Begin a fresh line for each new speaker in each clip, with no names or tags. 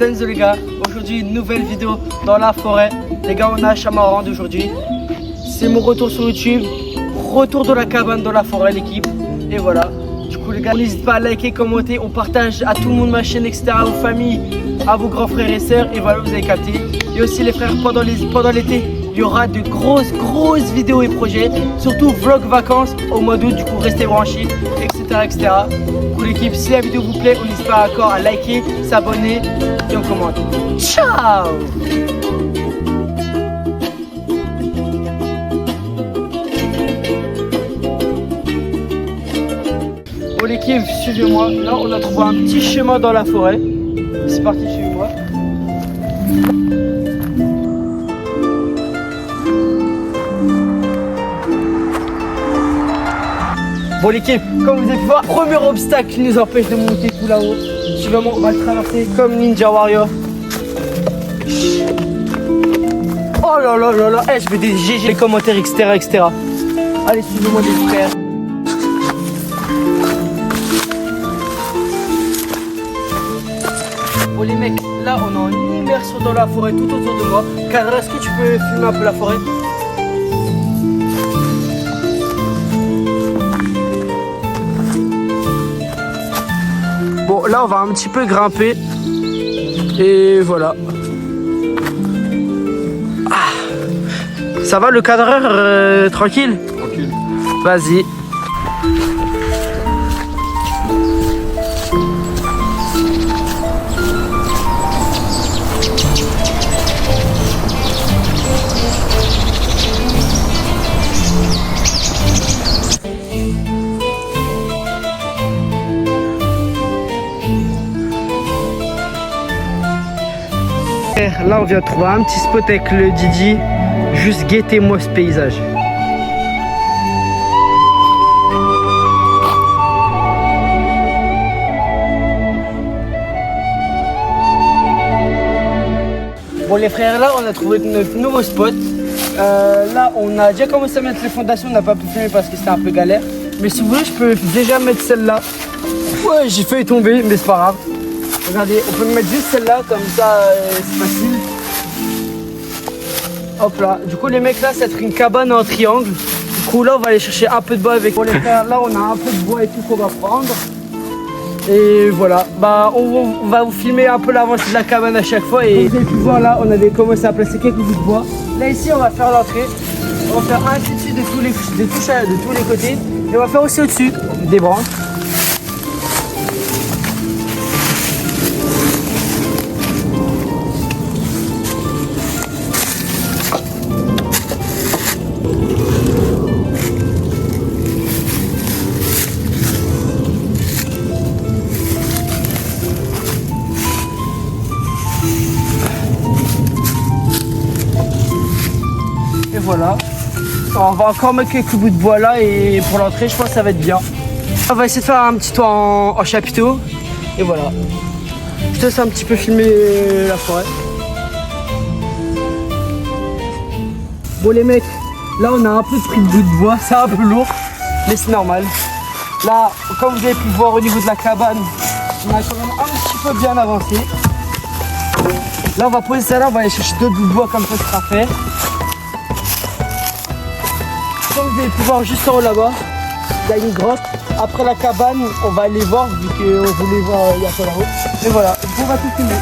Senzo les gars, aujourd'hui une nouvelle vidéo dans la forêt. Les gars, on a Chamarande aujourd'hui. C'est mon retour sur YouTube. Retour de la cabane dans la forêt l'équipe. Et voilà. Du coup les gars, n'hésitez pas à liker, commenter. On partage à tout le monde ma chaîne, etc. À vos familles, à vos grands frères et sœurs. Et voilà, vous avez capté. Et aussi les frères, pendant l'été, il y aura de grosses vidéos et projets. Surtout vlog vacances au mois d'août. Du coup restez branchés, etc. Du coup l'équipe, si la vidéo vous plaît, on n'hésite pas encore à liker, s'abonner et on commente. Ciao. Bon l'équipe, suivez-moi. Là on a trouvé un petit chemin dans la forêt. C'est parti, suivez-moi. Bon l'équipe, comme vous avez pu voir, premier obstacle qui nous empêche de monter tout là-haut. Suivez-moi, on va le traverser comme Ninja Warrior. Oh là là là là, je vais des GG, les commentaires, etc. Allez, suivez-moi les frères. Bon les mecs, là on est en immersion dans la forêt tout autour de moi. Cadre, est-ce que tu peux filmer un peu la forêt? Bon là on va un petit peu grimper. Et voilà. Ah. Ça va le cadreur, tranquille?
Tranquille.
Vas-y. Là on vient de trouver un petit spot avec le Didi. Juste guettez-moi ce paysage. Bon les frères, là on a trouvé notre nouveau spot. Là on a déjà commencé à mettre les fondations, on n'a pas pu filmer parce que c'était un peu galère. Mais si vous voulez je peux déjà mettre celle-là. Ouais, j'ai failli tomber mais c'est pas grave. Regardez, on peut mettre juste celle-là, comme ça c'est facile. Hop là, du coup les mecs là, ça va être une cabane en triangle. Du coup là on va aller chercher un peu de bois avec. Pour les frères, là on a un peu de bois et tout qu'on va prendre. Et voilà, bah on va vous filmer un peu l'avancée de la cabane à chaque fois. Et vous avez pu voir là, on avait commencé à placer quelques bouts de bois. Là ici on va faire l'entrée. On va faire ainsi de suite de tous les côtés. Et on va faire aussi au-dessus des branches. Et voilà, on va encore mettre quelques bouts de bois là et pour l'entrée je pense que ça va être bien. On va essayer de faire un petit toit en chapiteau et voilà. Je te laisse un petit peu filmer la forêt. Bon les mecs, là on a un peu pris de bout de bois, c'est un peu lourd mais c'est normal. Là comme vous avez pu voir au niveau de la cabane, on a quand même un petit peu bien avancé. Là on va poser ça là, on va aller chercher d'autres bouts de bois comme ça sera fait. Comme vous avez pu voir juste en haut là-bas, il y a une grotte. Après la cabane, on va aller voir vu qu'on voulait voir il y a pas là-haut. Et voilà, on va tout filmer.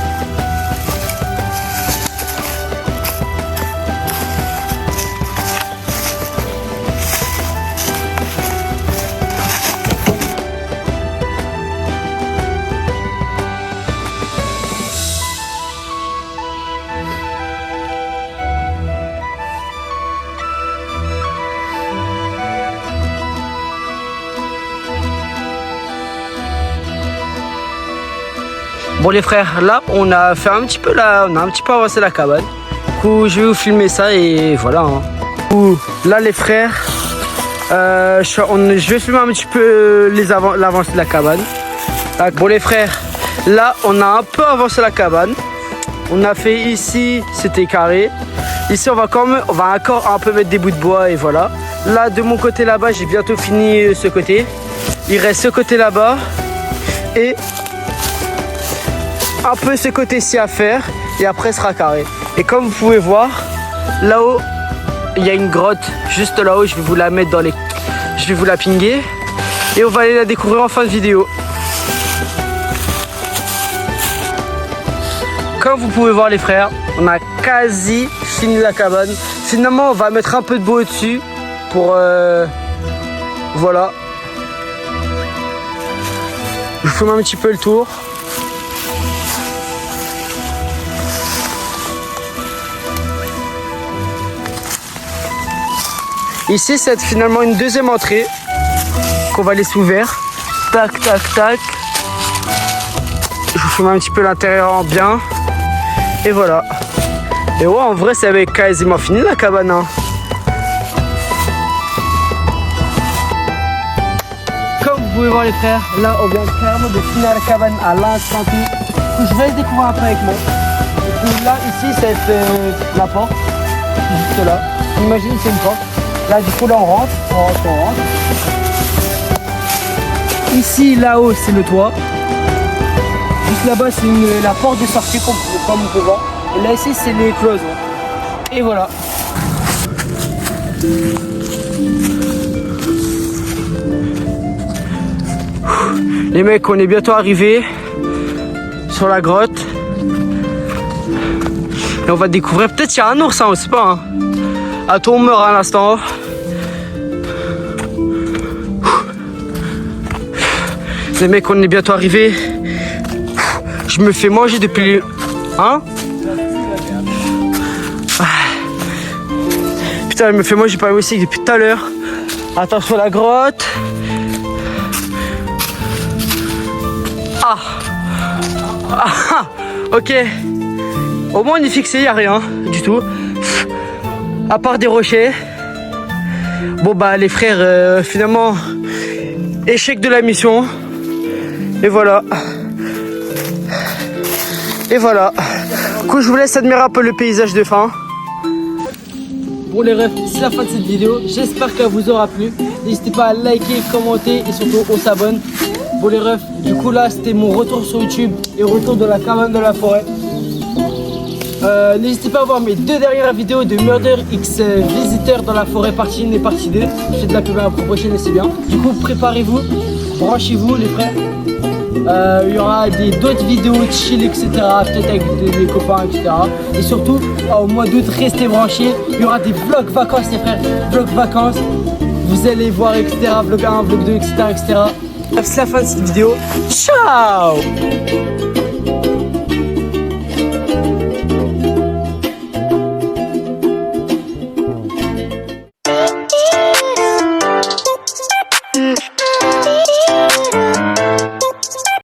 Bon les frères, là on a fait un petit peu avancé la cabane. Du coup je vais vous filmer ça et voilà. Du coup, là les frères, je vais filmer un petit peu l'avancée de la cabane. Bon les frères, là on a un peu avancé la cabane. On a fait ici, c'était carré. Ici on va encore un peu mettre des bouts de bois et voilà. Là de mon côté là-bas, j'ai bientôt fini ce côté. Il reste ce côté là-bas et un peu ce côté-ci à faire et après ce sera carré. Et comme vous pouvez voir, là-haut, il y a une grotte juste là-haut. Je vais vous la mettre dans les... Je vais vous la pinguer et on va aller la découvrir en fin de vidéo. Comme vous pouvez voir les frères, on a quasi fini la cabane. Finalement, on va mettre un peu de bois au-dessus pour... voilà. Je vous filme un petit peu le tour. Ici, c'est finalement une deuxième entrée qu'on va laisser ouvert. Tac, tac, tac. Je vous filme un petit peu l'intérieur bien. Et voilà. Et ouais, en vrai, ça avait quasiment fini la cabane. Hein. Comme vous pouvez voir les frères, là, on vient carrément de finir la cabane à l'instant T. Je vais le découvrir un peu avec moi. Et puis là, ici, c'est la porte. Juste là. Imagine, c'est une porte. Là, du coup, là, on rentre. Ici, là-haut, c'est le toit. Juste là-bas, c'est la porte de sortie, comme on peut voir. Et là, ici, c'est les cloisons. Et voilà. Les mecs, on est bientôt arrivés sur la grotte. Et on va découvrir, peut-être qu'il y a un ours, hein, on sait pas. Hein. Attends, on meurt à l'instant. Les mecs, on est bientôt arrivés. Je me fais manger depuis... Hein? Putain, elle me fait manger par le aussi depuis tout à l'heure. Attention à la grotte. Ah, ok. Au moins on est fixé, il n'y a rien du tout. À part des rochers. Bon bah les frères, finalement, échec de la mission. Et voilà. Et voilà. Du coup je vous laisse admirer un peu le paysage de fin. Bon les refs, c'est la fin de cette vidéo. J'espère qu'elle vous aura plu. N'hésitez pas à liker, commenter et surtout on s'abonne. Bon les refs, du coup là c'était mon retour sur YouTube et retour de la cabane de la forêt. N'hésitez pas à voir mes deux dernières vidéos de Murder X Visiteurs dans la forêt partie 1 et partie 2. Je fais de la pub à la prochaine et c'est bien. Du coup préparez-vous, branchez-vous les frères. Il y aura d'autres vidéos de chill etc. Peut-être avec des copains etc. Et surtout au mois d'août restez branchés. Il y aura des vlogs vacances les frères. Vlogs vacances. Vous allez voir etc. Vlog 1, vlog 2 etc. C'est la fin de cette vidéo. Ciao.